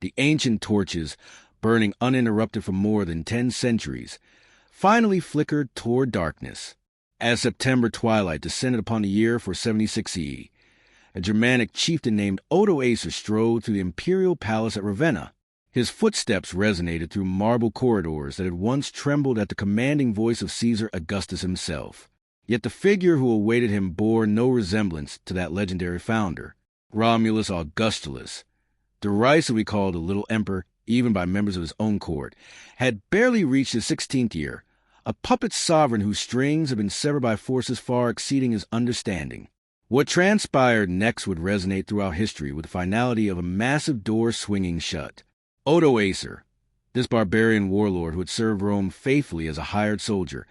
The ancient torches, burning uninterrupted for more than 10 centuries, finally flickered toward darkness. As September twilight descended upon the year 476 CE, a Germanic chieftain named Odoacer strode through the imperial palace at Ravenna. His footsteps resonated through marble corridors that had once trembled at the commanding voice of Caesar Augustus himself. Yet the figure who awaited him bore no resemblance to that legendary founder. Romulus Augustulus, derisively called the Little Emperor even by members of his own court, had barely reached his 16th year, a puppet sovereign whose strings had been severed by forces far exceeding his understanding. What transpired next would resonate throughout history with the finality of a massive door swinging shut. Odoacer, this barbarian warlord who had served Rome faithfully as a hired soldier,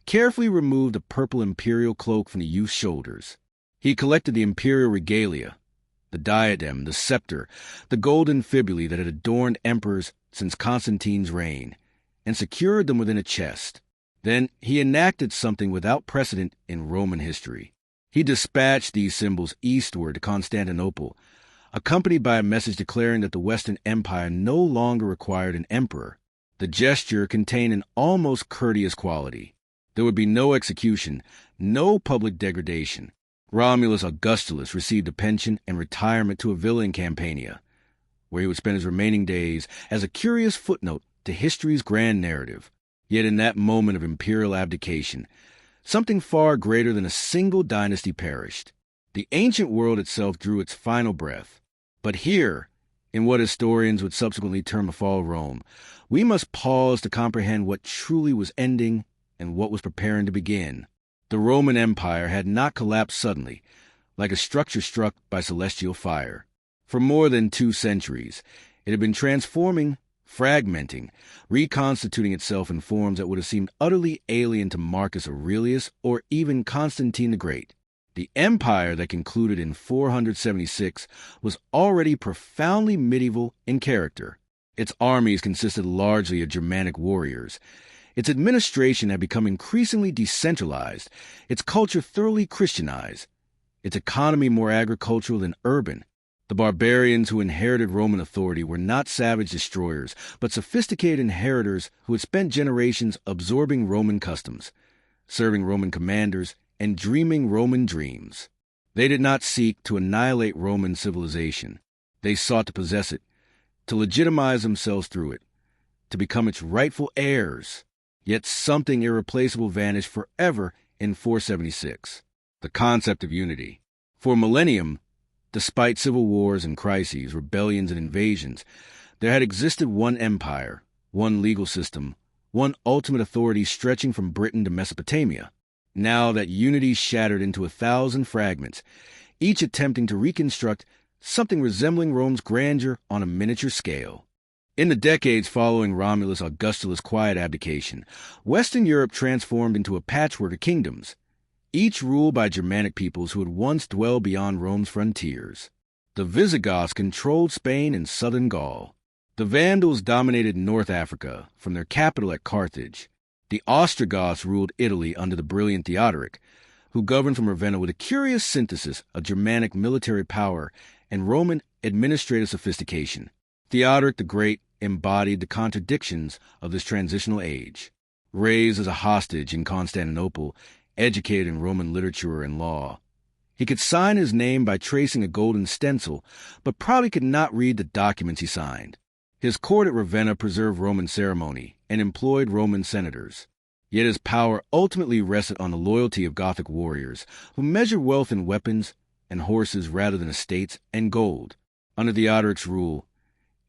carefully removed the purple imperial cloak from the youth's shoulders. He collected the imperial regalia, the diadem, the scepter, the golden fibulae that had adorned emperors since Constantine's reign, and secured them within a chest. Then he enacted something without precedent in Roman history. He dispatched these symbols eastward to Constantinople, accompanied by a message declaring that the Western Empire no longer required an emperor. The gesture contained an almost courteous quality. There would be no execution, no public degradation. Romulus Augustulus received a pension and retirement to a villa in Campania, where he would spend his remaining days as a curious footnote to history's grand narrative. Yet in that moment of imperial abdication, something far greater than a single dynasty perished. The ancient world itself drew its final breath. But here, in what historians would subsequently term the fall of Rome, we must pause to comprehend what truly was ending and what was preparing to begin. The Roman Empire had not collapsed suddenly, like a structure struck by celestial fire. For more than 2 centuries, it had been transforming, fragmenting, reconstituting itself in forms that would have seemed utterly alien to Marcus Aurelius or even Constantine the Great. The empire that concluded in 476 was already profoundly medieval in character. Its armies consisted largely of Germanic warriors. Its administration had become increasingly decentralized, its culture thoroughly Christianized, its economy more agricultural than urban. The barbarians who inherited Roman authority were not savage destroyers, but sophisticated inheritors who had spent generations absorbing Roman customs, serving Roman commanders, and dreaming Roman dreams. They did not seek to annihilate Roman civilization. They sought to possess it, to legitimize themselves through it, to become its rightful heirs. Yet something irreplaceable vanished forever in 476, the concept of unity. For a millennium, despite civil wars and crises, rebellions and invasions, there had existed one empire, one legal system, one ultimate authority stretching from Britain to Mesopotamia. Now that unity shattered into 1,000 fragments, each attempting to reconstruct something resembling Rome's grandeur on a miniature scale. In the decades following Romulus Augustulus' quiet abdication, Western Europe transformed into a patchwork of kingdoms, each ruled by Germanic peoples who had once dwelled beyond Rome's frontiers. The Visigoths controlled Spain and southern Gaul. The Vandals dominated North Africa, from their capital at Carthage. The Ostrogoths ruled Italy under the brilliant Theodoric, who governed from Ravenna with a curious synthesis of Germanic military power and Roman administrative sophistication. Theodoric the Great embodied the contradictions of this transitional age. Raised as a hostage in Constantinople, educated in Roman literature and law, he could sign his name by tracing a golden stencil, but probably could not read the documents he signed. His court at Ravenna preserved Roman ceremony and employed Roman senators. Yet his power ultimately rested on the loyalty of Gothic warriors, who measured wealth in weapons and horses rather than estates and gold. Under Theodoric's rule,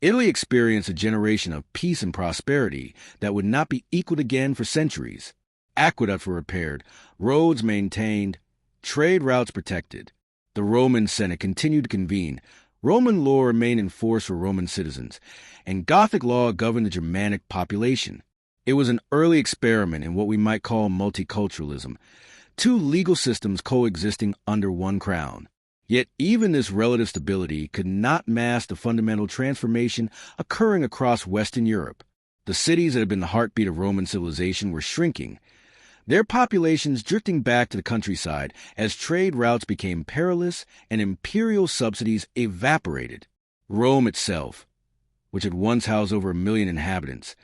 Italy experienced a generation of peace and prosperity that would not be equaled again for centuries. Aqueducts were repaired, roads maintained, trade routes protected. The Roman Senate continued to convene. Roman law remained in force for Roman citizens, and Gothic law governed the Germanic population. It was an early experiment in what we might call multiculturalism, 2 legal systems coexisting under one crown. Yet even this relative stability could not mask the fundamental transformation occurring across Western Europe. The cities that had been the heartbeat of Roman civilization were shrinking, their populations drifting back to the countryside as trade routes became perilous and imperial subsidies evaporated. Rome itself, which had once housed over 1 million inhabitants,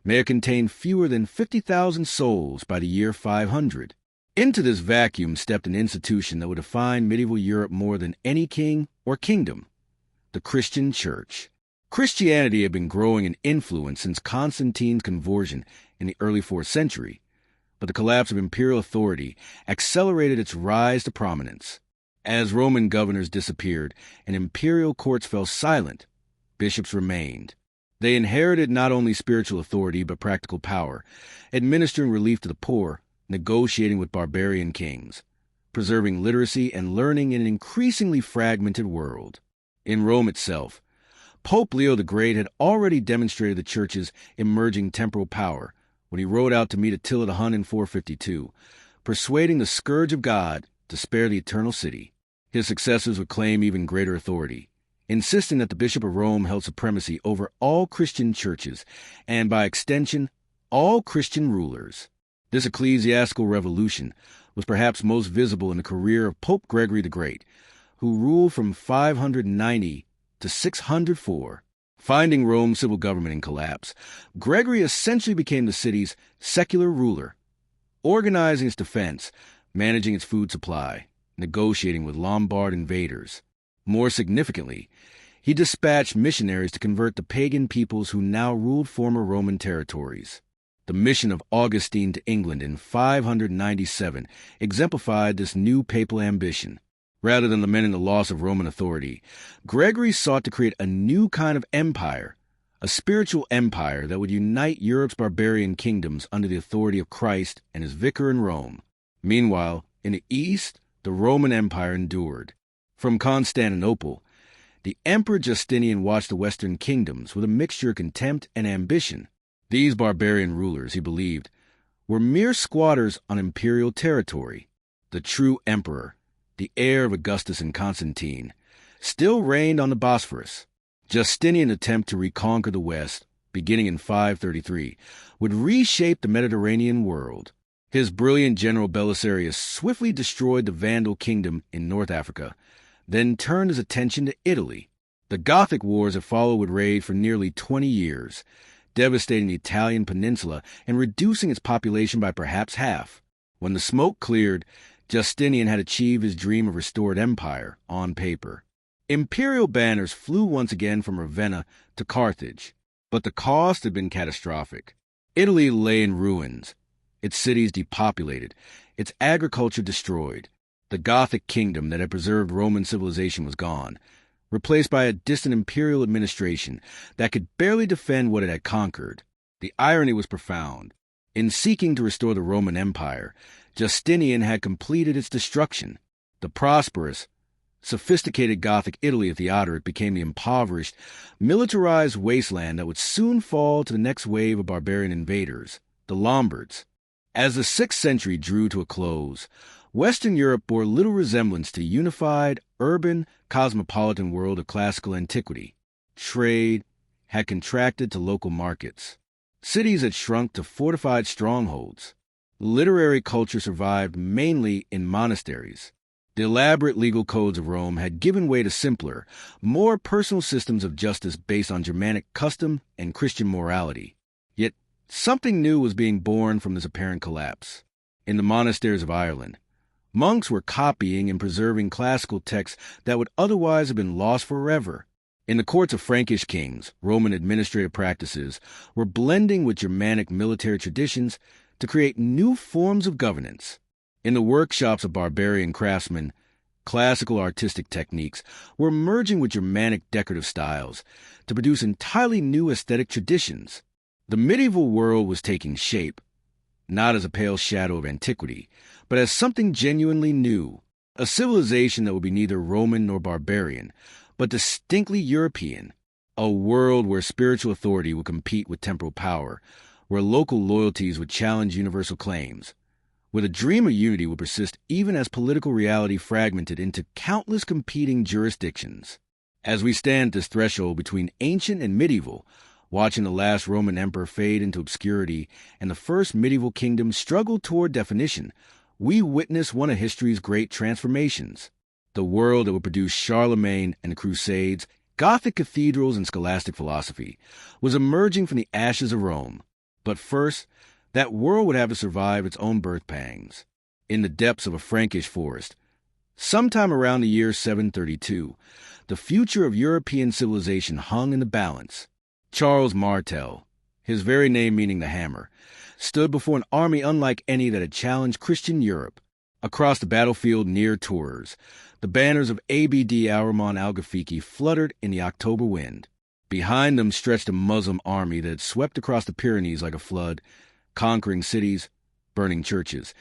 may have contained fewer than 50,000 souls by the year 500. Into this vacuum stepped an institution that would define medieval Europe more than any king or kingdom: the Christian Church. Christianity had been growing in influence since Constantine's conversion in the early 4th century, but the collapse of imperial authority accelerated its rise to prominence. As Roman governors disappeared and imperial courts fell silent, bishops remained. They inherited not only spiritual authority but practical power, administering relief to the poor, negotiating with barbarian kings, preserving literacy and learning in an increasingly fragmented world. In Rome itself, Pope Leo the Great had already demonstrated the Church's emerging temporal power when he rode out to meet Attila the Hun in 452, persuading the Scourge of God to spare the Eternal City. His successors would claim even greater authority, insisting that the Bishop of Rome held supremacy over all Christian churches and, by extension, all Christian rulers. This ecclesiastical revolution was perhaps most visible in the career of Pope Gregory the Great, who ruled from 590 to 604. Finding Rome's civil government in collapse, Gregory essentially became the city's secular ruler, organizing its defense, managing its food supply, negotiating with Lombard invaders. More significantly, he dispatched missionaries to convert the pagan peoples who now ruled former Roman territories. The mission of Augustine to England in 597 exemplified this new papal ambition. Rather than lamenting the loss of Roman authority, Gregory sought to create a new kind of empire, a spiritual empire that would unite Europe's barbarian kingdoms under the authority of Christ and his vicar in Rome. Meanwhile, in the East, the Roman Empire endured. From Constantinople, the Emperor Justinian watched the Western kingdoms with a mixture of contempt and ambition. These barbarian rulers, he believed, were mere squatters on imperial territory. The true emperor, the heir of Augustus and Constantine, still reigned on the Bosphorus. Justinian's attempt to reconquer the West, beginning in 533, would reshape the Mediterranean world. His brilliant general Belisarius swiftly destroyed the Vandal kingdom in North Africa, then turned his attention to Italy. The Gothic wars that followed would rage for nearly 20 years, devastating the Italian peninsula and reducing its population by perhaps half. When the smoke cleared, Justinian had achieved his dream of restored empire on paper. Imperial banners flew once again from Ravenna to Carthage, but the cost had been catastrophic. Italy lay in ruins, its cities depopulated, its agriculture destroyed. The Gothic kingdom that had preserved Roman civilization was gone, replaced by a distant imperial administration that could barely defend what it had conquered. The irony was profound. In seeking to restore the Roman Empire, Justinian had completed its destruction. The prosperous, sophisticated Gothic Italy of Theodoric became the impoverished, militarized wasteland that would soon fall to the next wave of barbarian invaders, the Lombards. As the 6th century drew to a close, Western Europe bore little resemblance to the unified, urban, cosmopolitan world of classical antiquity. Trade had contracted to local markets. Cities had shrunk to fortified strongholds. Literary culture survived mainly in monasteries. The elaborate legal codes of Rome had given way to simpler, more personal systems of justice based on Germanic custom and Christian morality. Yet something new was being born from this apparent collapse. In the monasteries of Ireland, monks were copying and preserving classical texts that would otherwise have been lost forever. In the courts of Frankish kings, Roman administrative practices were blending with Germanic military traditions to create new forms of governance. In the workshops of barbarian craftsmen, classical artistic techniques were merging with Germanic decorative styles to produce entirely new aesthetic traditions. The medieval world was taking shape, not as a pale shadow of antiquity, but as something genuinely new, a civilization that would be neither Roman nor barbarian, but distinctly European, a world where spiritual authority would compete with temporal power, where local loyalties would challenge universal claims, where the dream of unity would persist even as political reality fragmented into countless competing jurisdictions. As we stand at this threshold between ancient and medieval, watching the last Roman emperor fade into obscurity and the first medieval kingdom struggle toward definition, we witness one of history's great transformations. The world that would produce Charlemagne and the Crusades Gothic cathedrals and scholastic philosophy was emerging from the ashes of Rome. But first, that world would have to survive its own birth pangs. In the depths of a Frankish forest, sometime around the year 732, the future of European civilization hung in the balance. Charles Martel, his very name meaning the hammer, stood before an army unlike any that had challenged Christian Europe. Across the battlefield near Tours, the banners of Abd Al-Rahman al-Ghafiqi fluttered in the October wind. Behind them stretched a Muslim army that had swept across the Pyrenees like a flood, conquering cities, burning churches,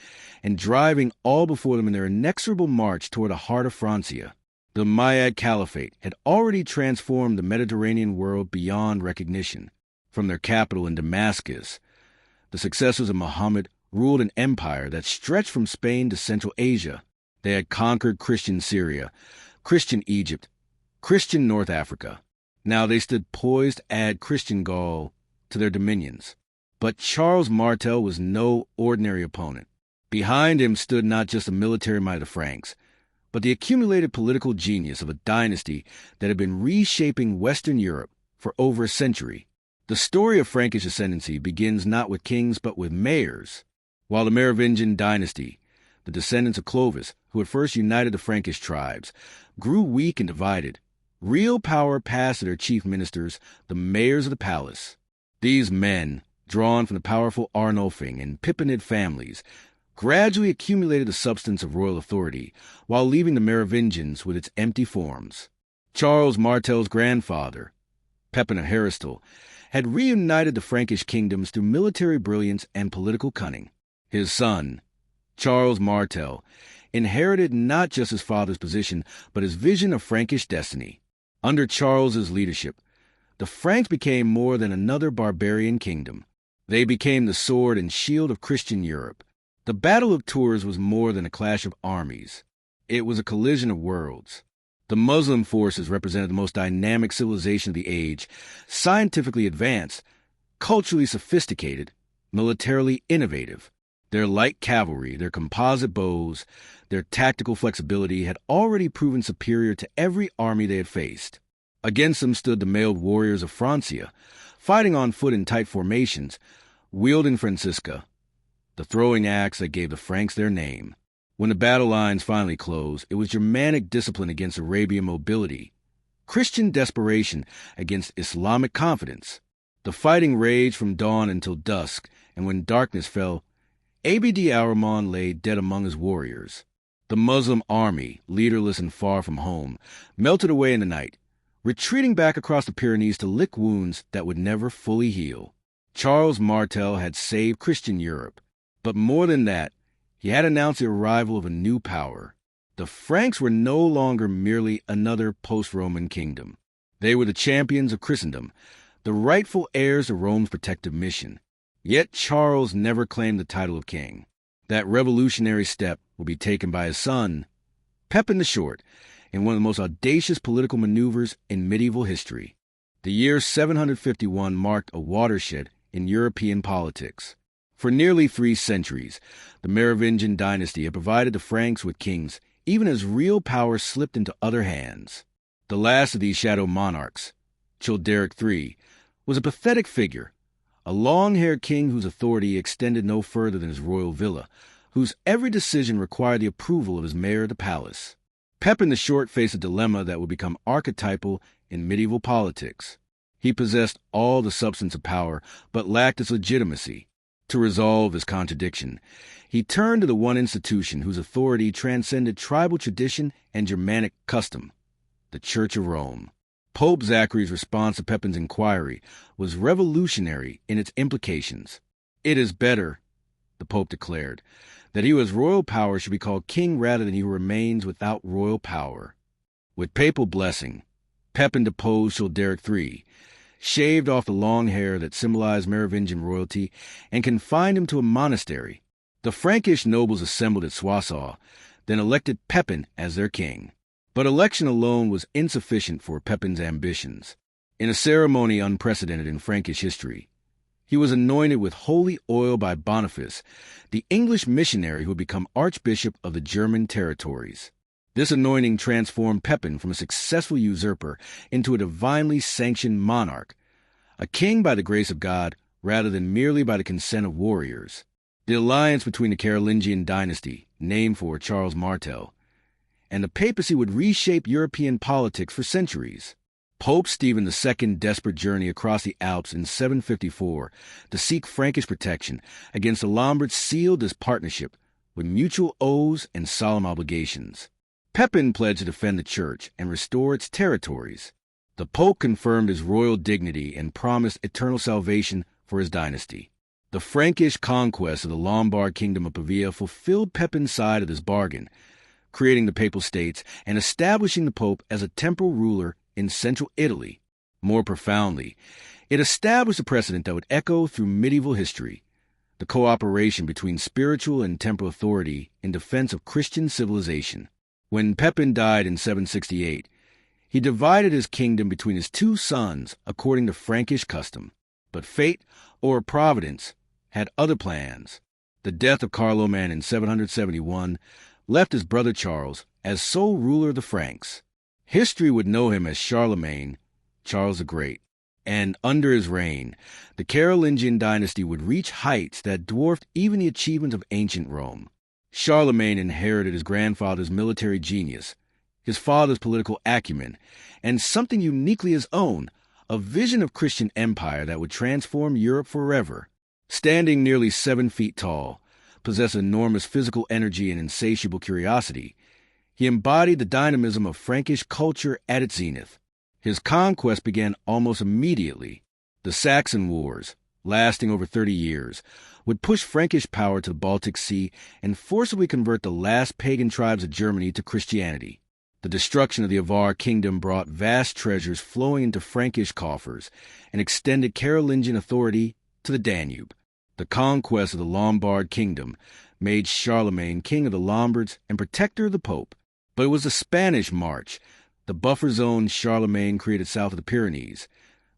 and driving all before them in their inexorable march toward the heart of Francia. The Umayyad Caliphate had already transformed the Mediterranean world beyond recognition. From their capital in Damascus, the successors of Muhammad ruled an empire that stretched from Spain to Central Asia. They had conquered Christian Syria, Christian Egypt, Christian North Africa. Now they stood poised to add Christian Gaul to their dominions. But Charles Martel was no ordinary opponent. Behind him stood not just the military might of the Franks, but the accumulated political genius of a dynasty that had been reshaping Western Europe for over a century. The story of Frankish ascendancy begins not with kings but with mayors. While the Merovingian dynasty, the descendants of Clovis, who had first united the Frankish tribes, grew weak and divided, real power passed to their chief ministers, the mayors of the palace. These men, drawn from the powerful Arnulfing and Pippinid families, gradually accumulated the substance of royal authority, while leaving the Merovingians with its empty forms. Charles Martel's grandfather, Pepin of Heristal, had reunited the Frankish kingdoms through military brilliance and political cunning. His son, Charles Martel, inherited not just his father's position, but his vision of Frankish destiny. Under Charles's leadership, the Franks became more than another barbarian kingdom. They became the sword and shield of Christian Europe. The Battle of Tours was more than a clash of armies. It was a collision of worlds. The Muslim forces represented the most dynamic civilization of the age, scientifically advanced, culturally sophisticated, militarily innovative. Their light cavalry, their composite bows, their tactical flexibility had already proven superior to every army they had faced. Against them stood the mailed warriors of Francia, fighting on foot in tight formations, wielding Francisca, the throwing axe that gave the Franks their name. When the battle lines finally closed, it was Germanic discipline against Arabian mobility, Christian desperation against Islamic confidence. The fighting raged from dawn until dusk, and when darkness fell, Abd al-Rahman lay dead among his warriors. The Muslim army, leaderless and far from home, melted away in the night, retreating back across the Pyrenees to lick wounds that would never fully heal. Charles Martel had saved Christian Europe, but more than that, he had announced the arrival of a new power. The Franks were no longer merely another post-Roman kingdom. They were the champions of Christendom, the rightful heirs of Rome's protective mission. Yet Charles never claimed the title of king. That revolutionary step will be taken by his son, Pepin the Short, in one of the most audacious political maneuvers in medieval history. The year 751 marked a watershed in European politics. For nearly 3 centuries, the Merovingian dynasty had provided the Franks with kings, even as real power slipped into other hands. The last of these shadow monarchs, Childeric III, was a pathetic figure, a long-haired king whose authority extended no further than his royal villa, whose every decision required the approval of his mayor of the palace. Pepin the Short faced a dilemma that would become archetypal in medieval politics. He possessed all the substance of power, but lacked its legitimacy. To resolve his contradiction, he turned to the one institution whose authority transcended tribal tradition and Germanic custom, the Church of Rome. Pope Zachary's response to Pepin's inquiry was revolutionary in its implications. "It is better," the Pope declared, "that he who has royal power should be called king rather than he who remains without royal power." With papal blessing, Pepin deposed Childeric III, shaved off the long hair that symbolized Merovingian royalty, and confined him to a monastery. The Frankish nobles assembled at Soissons, then elected Pepin as their king. But election alone was insufficient for Pepin's ambitions. In a ceremony unprecedented in Frankish history, he was anointed with holy oil by Boniface, the English missionary who would become Archbishop of the German territories. This anointing transformed Pepin from a successful usurper into a divinely sanctioned monarch, a king by the grace of God rather than merely by the consent of warriors. The alliance between the Carolingian dynasty, named for Charles Martel, and the papacy would reshape European politics for centuries. Pope Stephen II's desperate journey across the Alps in 754 to seek Frankish protection against the Lombards sealed this partnership with mutual oaths and solemn obligations. Pepin pledged to defend the church and restore its territories. The Pope confirmed his royal dignity and promised eternal salvation for his dynasty. The Frankish conquest of the Lombard kingdom of Pavia fulfilled Pepin's side of this bargain, creating the Papal States and establishing the Pope as a temporal ruler in central Italy. More profoundly, it established a precedent that would echo through medieval history, the cooperation between spiritual and temporal authority in defense of Christian civilization. When Pepin died in 768, he divided his kingdom between his two sons according to Frankish custom. But fate, or providence, had other plans. The death of Carloman in 771 left his brother Charles as sole ruler of the Franks. History would know him as Charlemagne, Charles the Great, and under his reign, the Carolingian dynasty would reach heights that dwarfed even the achievements of ancient Rome. Charlemagne inherited his grandfather's military genius, his father's political acumen, and something uniquely his own, a vision of Christian empire that would transform Europe forever. Standing nearly 7 feet tall, possessed enormous physical energy and insatiable curiosity, he embodied the dynamism of Frankish culture at its zenith. His conquest began almost immediately. The Saxon Wars, lasting over 30 years, would push Frankish power to the Baltic Sea and forcibly convert the last pagan tribes of Germany to Christianity. The destruction of the Avar kingdom brought vast treasures flowing into Frankish coffers and extended Carolingian authority to the Danube. The conquest of the Lombard kingdom made Charlemagne king of the Lombards and protector of the Pope. But it was the Spanish March, the buffer zone Charlemagne created south of the Pyrenees,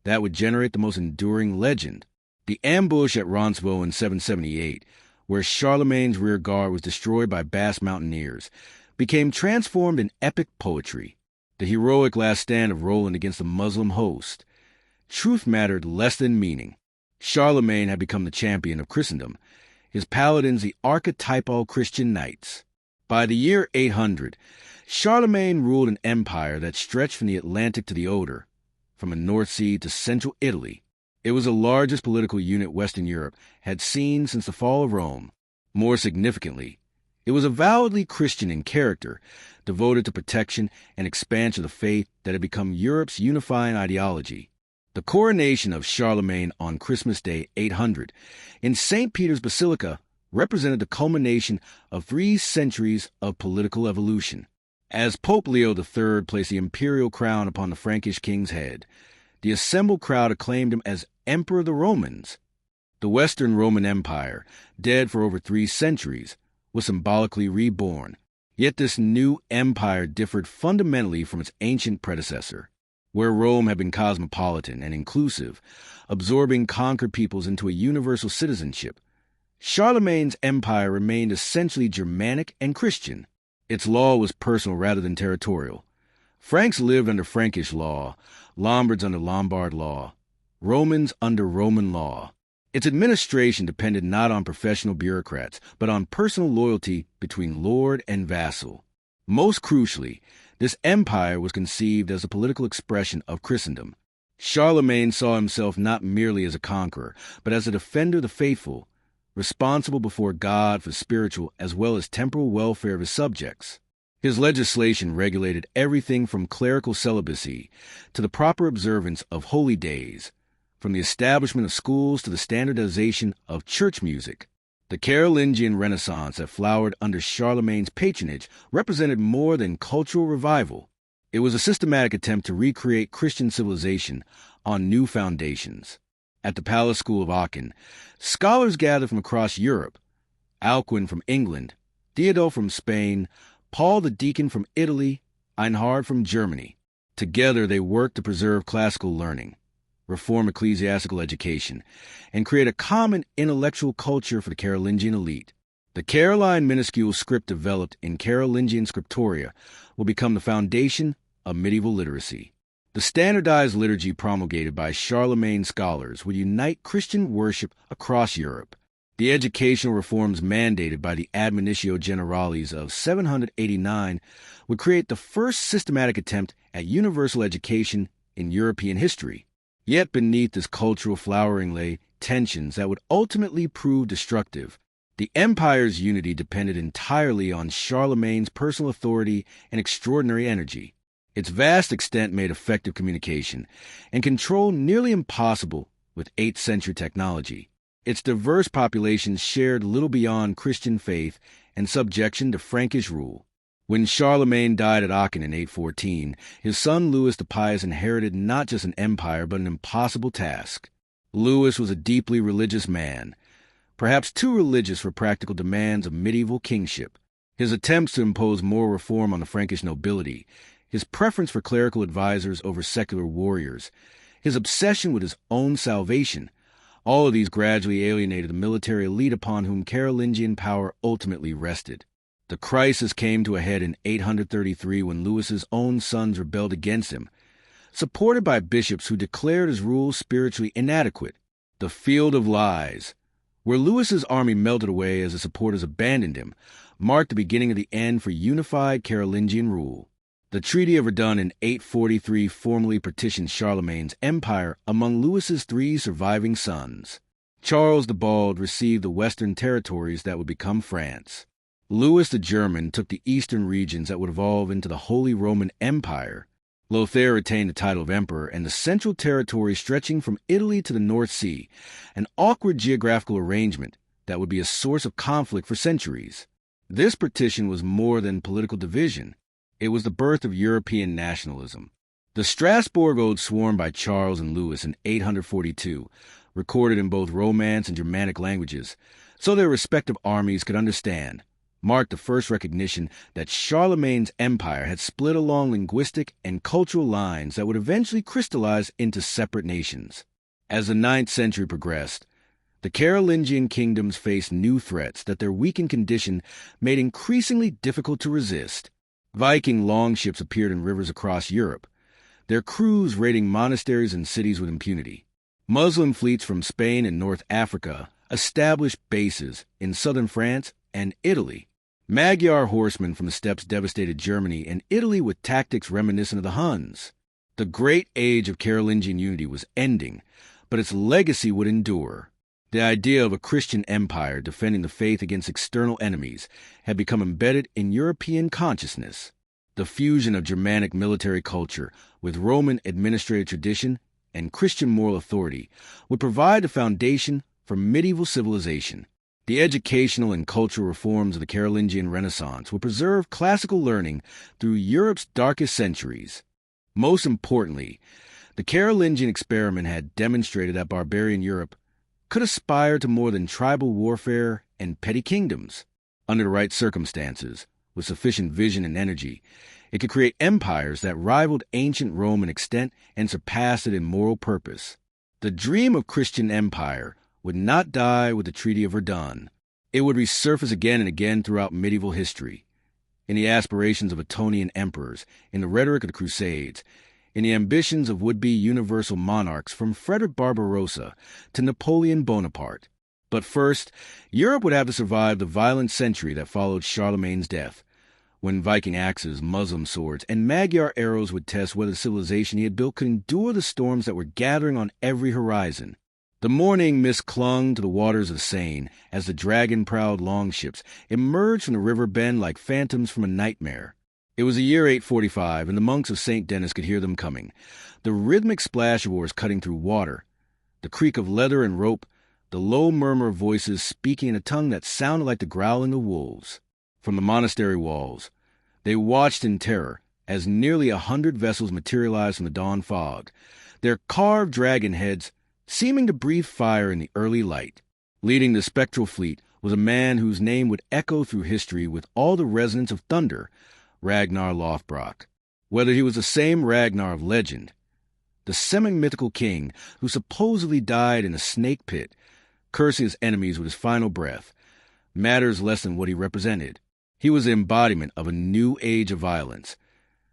that would generate the most enduring legend. The ambush at Roncevaux in 778, where Charlemagne's rear guard was destroyed by Basque mountaineers, became transformed in epic poetry. The heroic last stand of Roland against the Muslim host. Truth mattered less than meaning. Charlemagne had become the champion of Christendom, his paladins the archetypal Christian knights. By the year 800, Charlemagne ruled an empire that stretched from the Atlantic to the Oder, from the North Sea to central Italy. It was the largest political unit Western Europe had seen since the fall of Rome. More significantly, it was avowedly Christian in character, devoted to protection and expansion of the faith that had become Europe's unifying ideology. The coronation of Charlemagne on Christmas Day 800 in St. Peter's Basilica represented the culmination of 3 centuries of political evolution. As Pope Leo III placed the imperial crown upon the Frankish king's head, the assembled crowd acclaimed him as Emperor of the Romans. The Western Roman Empire, dead for over 3 centuries, was symbolically reborn. Yet this new empire differed fundamentally from its ancient predecessor. Where Rome had been cosmopolitan and inclusive, absorbing conquered peoples into a universal citizenship, Charlemagne's empire remained essentially Germanic and Christian. Its law was personal rather than territorial. Franks lived under Frankish law, Lombards under Lombard law, Romans under Roman law. Its administration depended not on professional bureaucrats, but on personal loyalty between lord and vassal. Most crucially, this empire was conceived as a political expression of Christendom. Charlemagne saw himself not merely as a conqueror, but as a defender of the faithful, responsible before God for spiritual as well as temporal welfare of his subjects. His legislation regulated everything from clerical celibacy to the proper observance of holy days, from the establishment of schools to the standardization of church music. The Carolingian Renaissance that flowered under Charlemagne's patronage represented more than cultural revival. It was a systematic attempt to recreate Christian civilization on new foundations. At the Palace School of Aachen, scholars gathered from across Europe: Alcuin from England, Theodore from Spain, Paul the Deacon from Italy, Einhard from Germany. Together they worked to preserve classical learning, reform ecclesiastical education, and create a common intellectual culture for the Carolingian elite. The Caroline minuscule script developed in Carolingian scriptoria will become the foundation of medieval literacy. The standardized liturgy promulgated by Charlemagne scholars would unite Christian worship across Europe. The educational reforms mandated by the Admonitio Generalis of 789 would create the first systematic attempt at universal education in European history. Yet beneath this cultural flowering lay tensions that would ultimately prove destructive. The empire's unity depended entirely on Charlemagne's personal authority and extraordinary energy. Its vast extent made effective communication and control nearly impossible with 8th century technology. Its diverse populations shared little beyond Christian faith and subjection to Frankish rule. When Charlemagne died at Aachen in 814, his son Louis the Pious inherited not just an empire but an impossible task. Louis was a deeply religious man, perhaps too religious for practical demands of medieval kingship. His attempts to impose moral reform on the Frankish nobility, his preference for clerical advisors over secular warriors, his obsession with his own salvation, all of these gradually alienated the military elite upon whom Carolingian power ultimately rested. The crisis came to a head in 833 when Louis's own sons rebelled against him, supported by bishops who declared his rule spiritually inadequate. The Field of Lies, where Louis's army melted away as his supporters abandoned him, marked the beginning of the end for unified Carolingian rule. The Treaty of Verdun in 843 formally partitioned Charlemagne's empire among Louis's 3 surviving sons. Charles the Bald received the western territories that would become France. Louis the German took the eastern regions that would evolve into the Holy Roman Empire. Lothair retained the title of emperor and the central territory stretching from Italy to the North Sea, an awkward geographical arrangement that would be a source of conflict for centuries. This partition was more than political division. It was the birth of European nationalism. The Strasbourg Ode sworn by Charles and Louis in 842, recorded in both Romance and Germanic languages, so their respective armies could understand, marked the first recognition that Charlemagne's empire had split along linguistic and cultural lines that would eventually crystallize into separate nations. As the 9th century progressed, the Carolingian kingdoms faced new threats that their weakened condition made increasingly difficult to resist. Viking longships appeared in rivers across Europe, their crews raiding monasteries and cities with impunity. Muslim fleets from Spain and North Africa established bases in southern France and Italy. Magyar horsemen from the steppes devastated Germany and Italy with tactics reminiscent of the Huns. The great age of Carolingian unity was ending, but its legacy would endure. The idea of a Christian empire defending the faith against external enemies had become embedded in European consciousness. The fusion of Germanic military culture with Roman administrative tradition and Christian moral authority would provide the foundation for medieval civilization. The educational and cultural reforms of the Carolingian Renaissance would preserve classical learning through Europe's darkest centuries. Most importantly, the Carolingian experiment had demonstrated that barbarian Europe could aspire to more than tribal warfare and petty kingdoms. Under the right circumstances, with sufficient vision and energy, it could create empires that rivaled ancient Rome in extent and surpassed it in moral purpose. The dream of Christian empire would not die with the Treaty of Verdun. It would resurface again and again throughout medieval history, in the aspirations of Ottonian emperors, in the rhetoric of the Crusades, in the ambitions of would-be universal monarchs from Frederick Barbarossa to Napoleon Bonaparte. But first, Europe would have to survive the violent century that followed Charlemagne's death, when Viking axes, Muslim swords, and Magyar arrows would test whether the civilization he had built could endure the storms that were gathering on every horizon. The morning mist clung to the waters of the Seine as the dragon-prowed longships emerged from the river bend like phantoms from a nightmare. It was the year 845, and the monks of St. Denis could hear them coming, the rhythmic splash of oars cutting through water, the creak of leather and rope, the low murmur of voices speaking in a tongue that sounded like the growling of wolves. From the monastery walls, they watched in terror as nearly 100 vessels materialized from the dawn fog, their carved dragon heads seeming to breathe fire in the early light. Leading the spectral fleet was a man whose name would echo through history with all the resonance of thunder, Ragnar Lothbrok. Whether he was the same Ragnar of legend, the semi-mythical king who supposedly died in a snake pit, cursing his enemies with his final breath, matters less than what he represented. He was the embodiment of a new age of violence,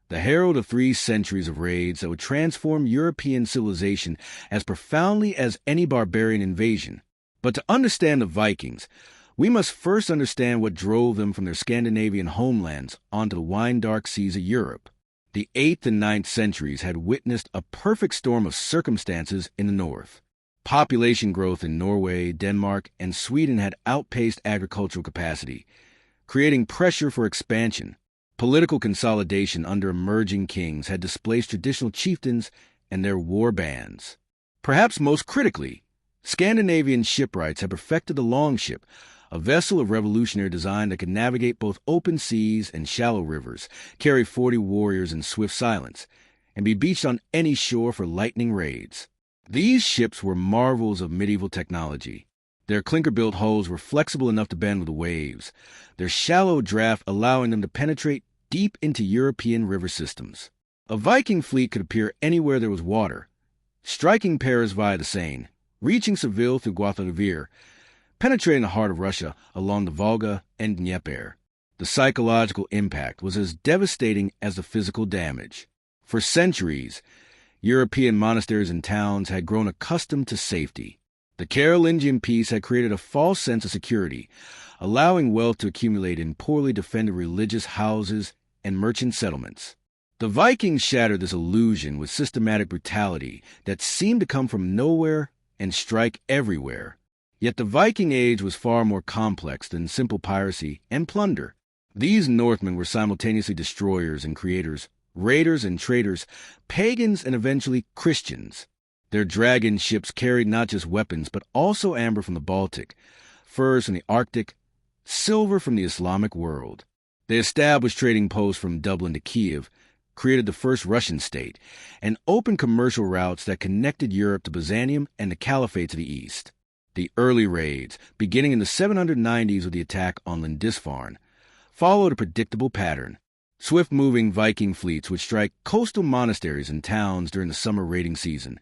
the herald of 3 centuries of raids that would transform European civilization as profoundly as any barbarian invasion. But to understand the Vikings, we must first understand what drove them from their Scandinavian homelands onto the wine-dark seas of Europe. The 8th and 9th centuries had witnessed a perfect storm of circumstances in the north. Population growth in Norway, Denmark, and Sweden had outpaced agricultural capacity, creating pressure for expansion. Political consolidation under emerging kings had displaced traditional chieftains and their war bands. Perhaps most critically, Scandinavian shipwrights had perfected the longship, a vessel of revolutionary design that could navigate both open seas and shallow rivers, carry 40 warriors in swift silence, and be beached on any shore for lightning raids. These ships were marvels of medieval technology. Their clinker-built hulls were flexible enough to bend with the waves, their shallow draft allowing them to penetrate deep into European river systems. A Viking fleet could appear anywhere there was water, striking Paris via the Seine, reaching Seville through Guadalquivir, penetrating the heart of Russia along the Volga and Dnieper. The psychological impact was as devastating as the physical damage. For centuries, European monasteries and towns had grown accustomed to safety. The Carolingian peace had created a false sense of security, allowing wealth to accumulate in poorly defended religious houses and merchant settlements. The Vikings shattered this illusion with systematic brutality that seemed to come from nowhere and strike everywhere. Yet the Viking Age was far more complex than simple piracy and plunder. These Northmen were simultaneously destroyers and creators, raiders and traders, pagans and eventually Christians. Their dragon ships carried not just weapons but also amber from the Baltic, furs from the Arctic, silver from the Islamic world. They established trading posts from Dublin to Kiev, created the first Russian state, and opened commercial routes that connected Europe to Byzantium and the Caliphate to the east. The early raids, beginning in the 790s with the attack on Lindisfarne, followed a predictable pattern. Swift-moving Viking fleets would strike coastal monasteries and towns during the summer raiding season,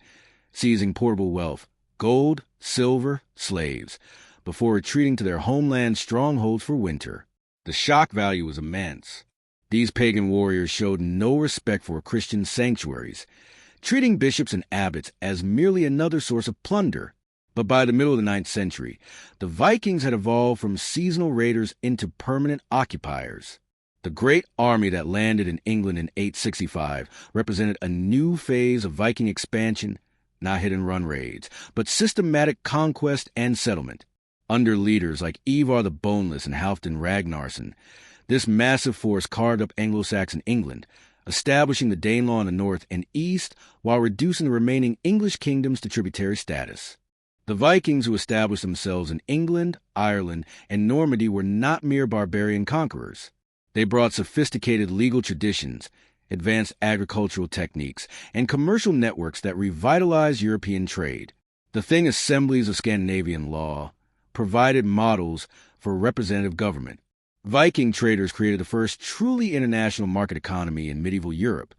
seizing portable wealth, gold, silver, slaves, before retreating to their homeland strongholds for winter. The shock value was immense. These pagan warriors showed no respect for Christian sanctuaries, treating bishops and abbots as merely another source of plunder. But by the middle of the 9th century, the Vikings had evolved from seasonal raiders into permanent occupiers. The great army that landed in England in 865 represented a new phase of Viking expansion, not hit-and-run raids, but systematic conquest and settlement. Under leaders like Ivar the Boneless and Halfdan Ragnarsson, this massive force carved up Anglo-Saxon England, establishing the Danelaw in the north and east while reducing the remaining English kingdoms to tributary status. The Vikings who established themselves in England, Ireland, and Normandy were not mere barbarian conquerors. They brought sophisticated legal traditions, advanced agricultural techniques, and commercial networks that revitalized European trade. The Thing assemblies of Scandinavian law provided models for representative government. Viking traders created the first truly international market economy in medieval Europe,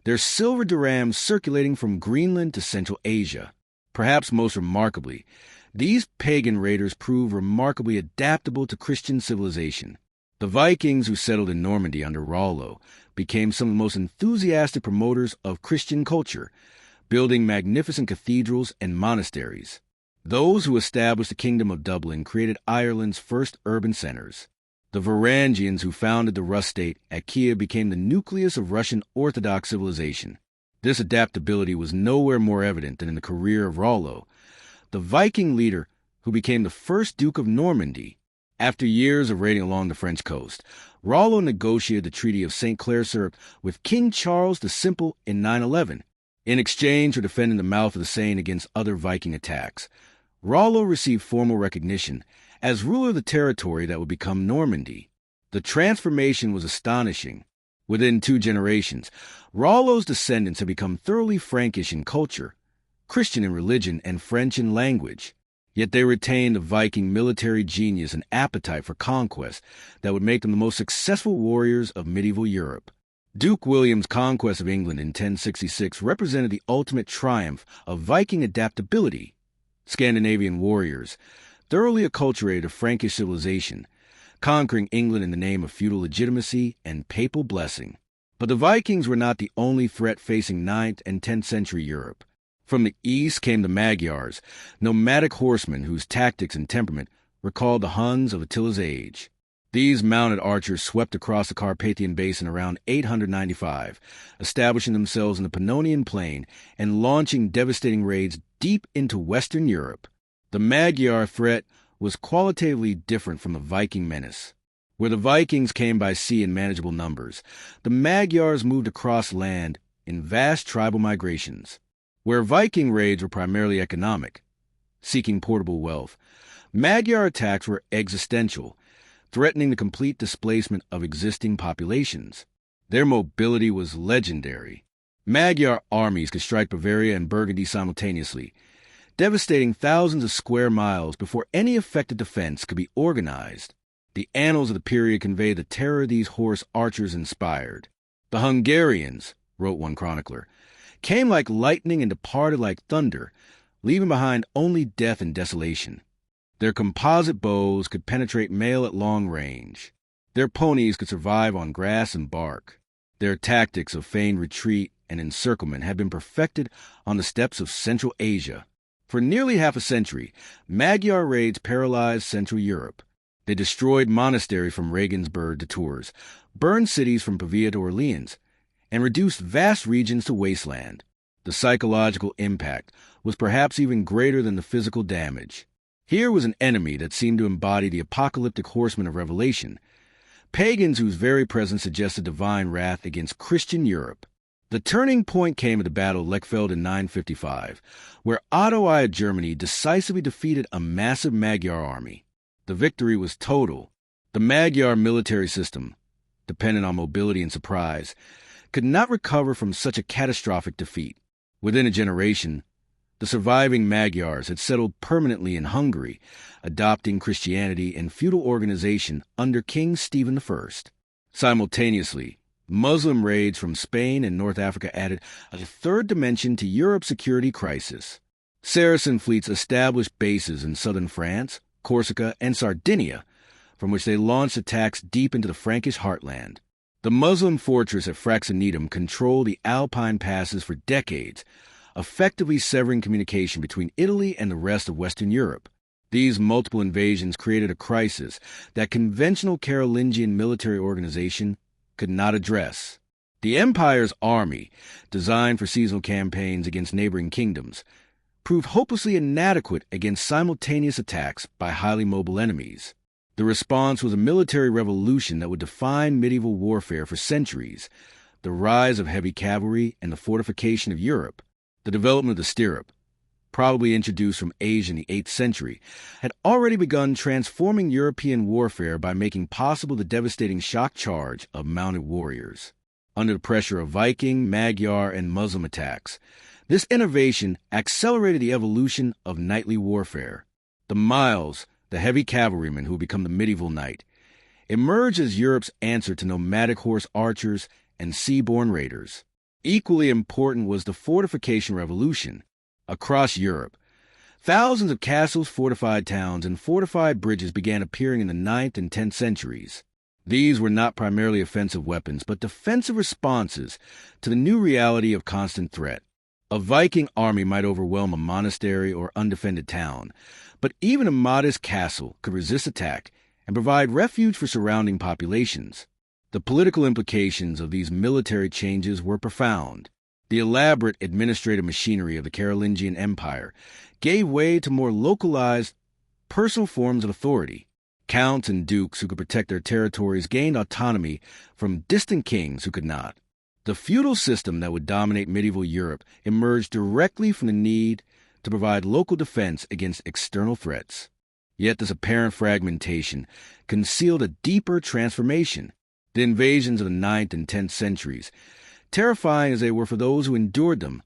their silver dirhams circulating from Greenland to Central Asia. Perhaps most remarkably, these pagan raiders proved remarkably adaptable to Christian civilization. The Vikings who settled in Normandy under Rollo became some of the most enthusiastic promoters of Christian culture, building magnificent cathedrals and monasteries. Those who established the Kingdom of Dublin created Ireland's first urban centers. The Varangians who founded the Rus state at Kiev became the nucleus of Russian Orthodox civilization. This adaptability was nowhere more evident than in the career of Rollo, the Viking leader who became the first Duke of Normandy. After years of raiding along the French coast, Rollo negotiated the Treaty of St. Clair-sur with King Charles the Simple in 911. In exchange for defending the mouth of the Seine against other Viking attacks, Rollo received formal recognition as ruler of the territory that would become Normandy. The transformation was astonishing. Within 2 generations, Rollo's descendants had become thoroughly Frankish in culture, Christian in religion, and French in language. Yet they retained the Viking military genius and appetite for conquest that would make them the most successful warriors of medieval Europe. Duke William's conquest of England in 1066 represented the ultimate triumph of Viking adaptability. Scandinavian warriors, thoroughly acculturated a Frankish civilization, conquering England in the name of feudal legitimacy and papal blessing. But the Vikings were not the only threat facing 9th and 10th century Europe. From the east came the Magyars, nomadic horsemen whose tactics and temperament recalled the Huns of Attila's age. These mounted archers swept across the Carpathian Basin around 895, establishing themselves in the Pannonian Plain and launching devastating raids deep into Western Europe. The Magyar threat was qualitatively different from the Viking menace. Where the Vikings came by sea in manageable numbers, the Magyars moved across land in vast tribal migrations. Where Viking raids were primarily economic, seeking portable wealth, Magyar attacks were existential, threatening the complete displacement of existing populations. Their mobility was legendary. Magyar armies could strike Bavaria and Burgundy simultaneously, devastating thousands of square miles before any effective defense could be organized. The annals of the period convey the terror these horse archers inspired. The Hungarians, wrote one chronicler, came like lightning and departed like thunder, leaving behind only death and desolation. Their composite bows could penetrate mail at long range. Their ponies could survive on grass and bark. Their tactics of feigned retreat and encirclement had been perfected on the steppes of Central Asia. For nearly half a century, Magyar raids paralyzed Central Europe. They destroyed monasteries from Regensburg to Tours, burned cities from Pavia to Orleans, and reduced vast regions to wasteland. The psychological impact was perhaps even greater than the physical damage. Here was an enemy that seemed to embody the apocalyptic horsemen of Revelation, pagans whose very presence suggested divine wrath against Christian Europe. The turning point came at the Battle of Lechfeld in 955, where Otto I of Germany decisively defeated a massive Magyar army. The victory was total. The Magyar military system, dependent on mobility and surprise, could not recover from such a catastrophic defeat. Within a generation, the surviving Magyars had settled permanently in Hungary, adopting Christianity and feudal organization under King Stephen I. Simultaneously, Muslim raids from Spain and North Africa added a third dimension to Europe's security crisis. Saracen fleets established bases in southern France, Corsica, and Sardinia, from which they launched attacks deep into the Frankish heartland. The Muslim fortress at Fraxinetum controlled the Alpine passes for decades, effectively severing communication between Italy and the rest of Western Europe. These multiple invasions created a crisis that conventional Carolingian military organization could not address. The empire's army, designed for seasonal campaigns against neighboring kingdoms, proved hopelessly inadequate against simultaneous attacks by highly mobile enemies. The response was a military revolution that would define medieval warfare for centuries: the rise of heavy cavalry and the fortification of Europe. The development of the stirrup, probably introduced from Asia in the 8th century, had already begun transforming European warfare by making possible the devastating shock charge of mounted warriors. Under the pressure of Viking, Magyar, and Muslim attacks, this innovation accelerated the evolution of knightly warfare. The Miles, the heavy cavalrymen who would become the medieval knight, emerged as Europe's answer to nomadic horse archers and sea-borne raiders. Equally important was the fortification revolution. Across Europe, thousands of castles, fortified towns, and fortified bridges began appearing in the 9th and 10th centuries. These were not primarily offensive weapons, but defensive responses to the new reality of constant threat. A Viking army might overwhelm a monastery or undefended town, but even a modest castle could resist attack and provide refuge for surrounding populations. The political implications of these military changes were profound. The elaborate administrative machinery of the Carolingian Empire gave way to more localized, personal forms of authority. Counts and dukes who could protect their territories gained autonomy from distant kings who could not. The feudal system that would dominate medieval Europe emerged directly from the need to provide local defense against external threats. Yet this apparent fragmentation concealed a deeper transformation. The invasions of the 9th and 10th centuries, terrifying as they were for those who endured them,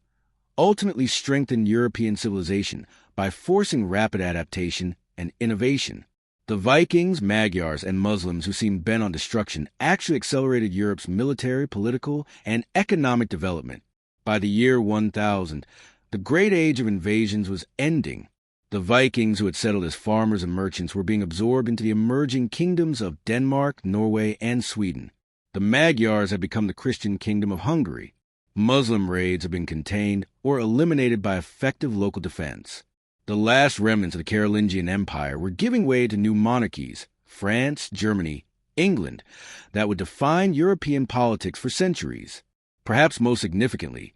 ultimately strengthened European civilization by forcing rapid adaptation and innovation. The Vikings, Magyars, and Muslims who seemed bent on destruction actually accelerated Europe's military, political, and economic development. By the year 1000, the Great Age of Invasions was ending. The Vikings, who had settled as farmers and merchants, were being absorbed into the emerging kingdoms of Denmark, Norway, and Sweden. The Magyars had become the Christian kingdom of Hungary. Muslim raids had been contained or eliminated by effective local defense. The last remnants of the Carolingian Empire were giving way to new monarchies, France, Germany, England, that would define European politics for centuries. Perhaps most significantly,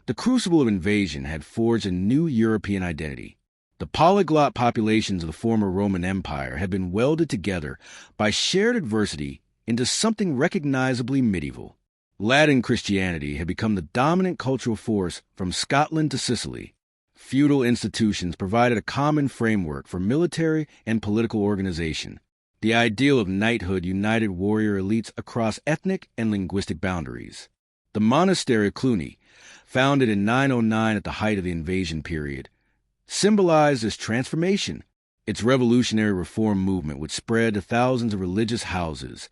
the crucible of invasion had forged a new European identity. The polyglot populations of the former Roman Empire had been welded together by shared adversity into something recognizably medieval. Latin Christianity had become the dominant cultural force from Scotland to Sicily. Feudal institutions provided a common framework for military and political organization. The ideal of knighthood united warrior elites across ethnic and linguistic boundaries. The monastery of Cluny, founded in 909 at the height of the invasion period, symbolized this transformation. Its revolutionary reform movement would spread to thousands of religious houses,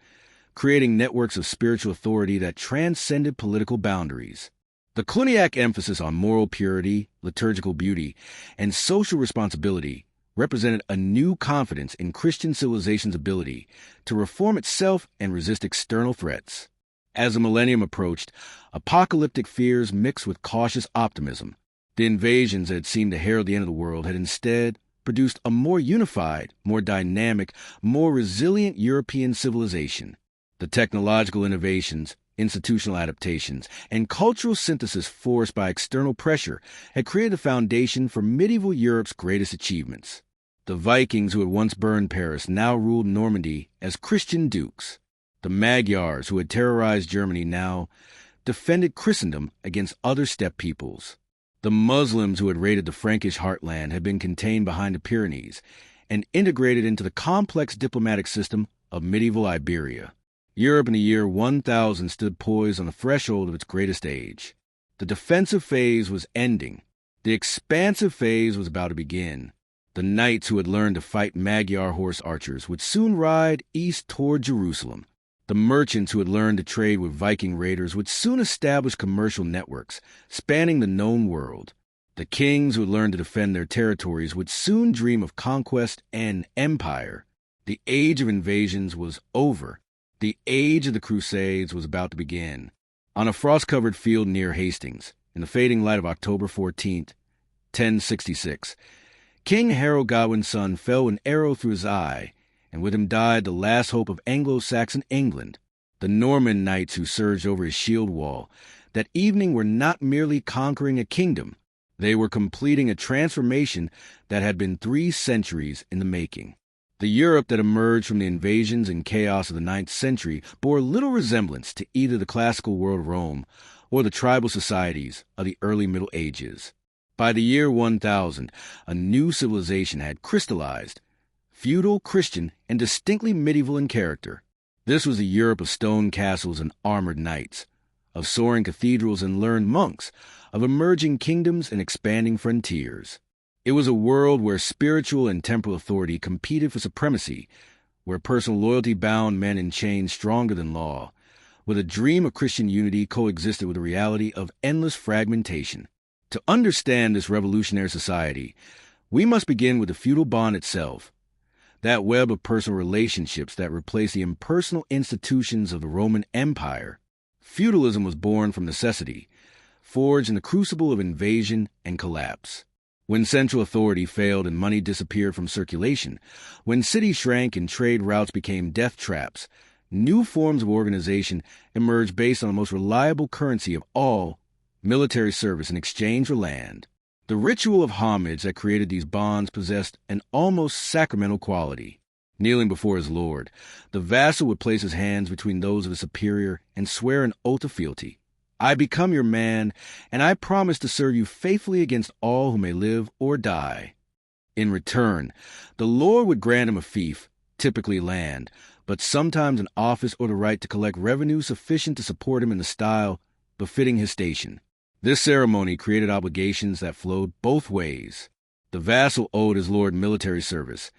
creating networks of spiritual authority that transcended political boundaries. The Cluniac emphasis on moral purity, liturgical beauty, and social responsibility represented a new confidence in Christian civilization's ability to reform itself and resist external threats. As the millennium approached, apocalyptic fears mixed with cautious optimism. The invasions that had seemed to herald the end of the world had instead produced a more unified, more dynamic, more resilient European civilization. The technological innovations, institutional adaptations, and cultural synthesis forced by external pressure had created a foundation for medieval Europe's greatest achievements. The Vikings, who had once burned Paris, now ruled Normandy as Christian dukes. The Magyars, who had terrorized Germany, now defended Christendom against other steppe peoples. The Muslims, who had raided the Frankish heartland, had been contained behind the Pyrenees and integrated into the complex diplomatic system of medieval Iberia. Europe in the year 1000 stood poised on the threshold of its greatest age. The defensive phase was ending. The expansive phase was about to begin. The knights who had learned to fight Magyar horse archers would soon ride east toward Jerusalem. The merchants who had learned to trade with Viking raiders would soon establish commercial networks spanning the known world. The kings who had learned to defend their territories would soon dream of conquest and empire. The age of invasions was over. The age of the Crusades was about to begin. On a frost-covered field near Hastings, in the fading light of October 14th, 1066, King Harold Godwin's son fell an arrow through his eye, and with him died the last hope of Anglo-Saxon England. The Norman knights who surged over his shield wall that evening were not merely conquering a kingdom, they were completing a transformation that had been 3 centuries in the making. The Europe that emerged from the invasions and chaos of the 9th century bore little resemblance to either the classical world of Rome or the tribal societies of the early Middle Ages. By the year 1000, a new civilization had crystallized, feudal, Christian, and distinctly medieval in character. This was the Europe of stone castles and armored knights, of soaring cathedrals and learned monks, of emerging kingdoms and expanding frontiers. It was a world where spiritual and temporal authority competed for supremacy, where personal loyalty bound men in chains stronger than law, where the dream of Christian unity coexisted with the reality of endless fragmentation. To understand this revolutionary society, we must begin with the feudal bond itself, that web of personal relationships that replaced the impersonal institutions of the Roman Empire. Feudalism was born from necessity, forged in the crucible of invasion and collapse. When central authority failed and money disappeared from circulation, when cities shrank and trade routes became death traps, new forms of organization emerged based on the most reliable currency of all, military service in exchange for land. The ritual of homage that created these bonds possessed an almost sacramental quality. Kneeling before his lord, the vassal would place his hands between those of his superior and swear an oath of fealty. I become your man, and I promise to serve you faithfully against all who may live or die. In return, the lord would grant him a fief, typically land, but sometimes an office or the right to collect revenue sufficient to support him in the style befitting his station. This ceremony created obligations that flowed both ways. The vassal owed his lord military service,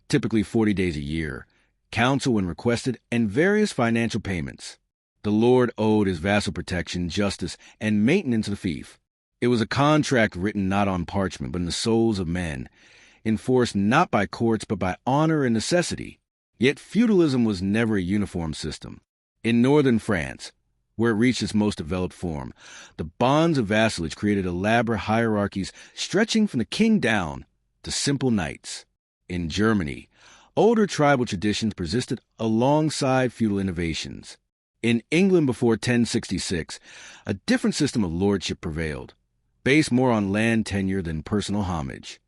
typically 40 days a year, counsel when requested, and various financial payments. The lord owed his vassal protection, justice, and maintenance of the fief. It was a contract written not on parchment, but in the souls of men, enforced not by courts but by honor and necessity. Yet feudalism was never a uniform system. In northern France, where it reached its most developed form, the bonds of vassalage created elaborate hierarchies stretching from the king down to simple knights. In Germany, older tribal traditions persisted alongside feudal innovations. In England before 1066, a different system of lordship prevailed, based more on land tenure than personal homage.